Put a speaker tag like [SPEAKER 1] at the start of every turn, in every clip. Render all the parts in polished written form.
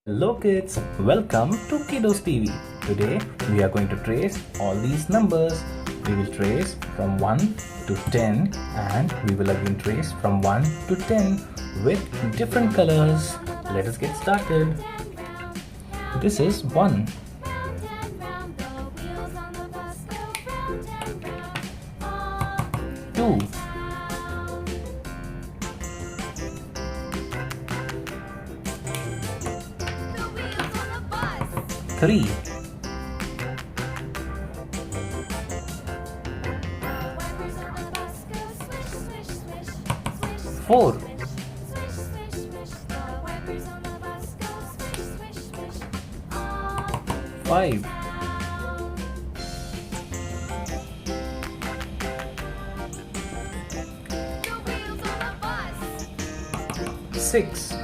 [SPEAKER 1] Hello kids, welcome to KiddosTV. Today we are going to trace all these numbers. We will trace from 1 to 10 and we will again trace from 1 to 10 with different colors. Let us get started. This is 1. 2. 3. 4. 5. 6.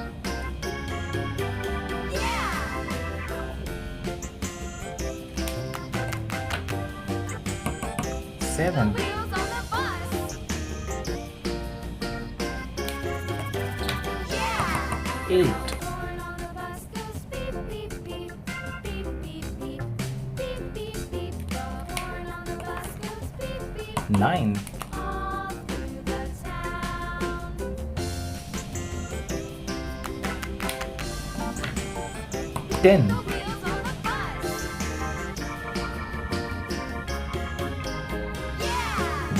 [SPEAKER 1] 7. 8. 9. 10.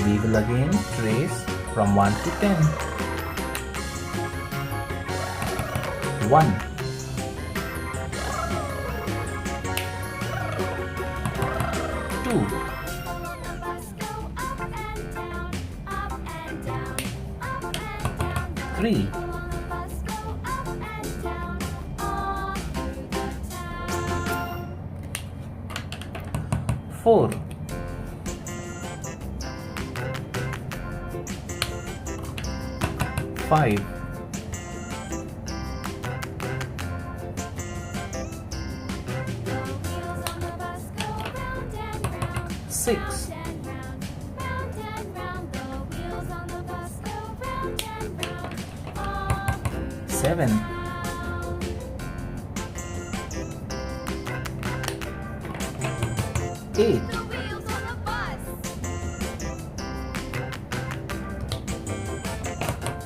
[SPEAKER 1] 'We will again trace from 1 to 10. 1. 2. 3. 4. 5. 6. 7. 8.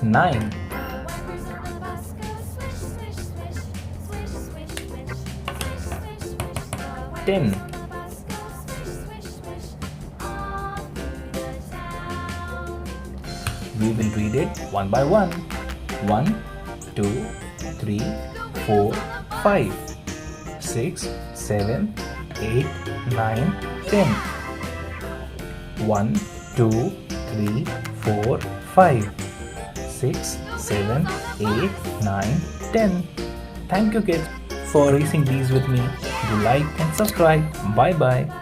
[SPEAKER 1] 9. 10. 'We will read it one by one. 1, 2, 3, 4, 5, 6, 7, 8, 9, 10. 1, 2, 3, 4, 5, 6, 7, 8, 9, 10. Thank you kids for racing these with me. Do like and subscribe. Bye bye.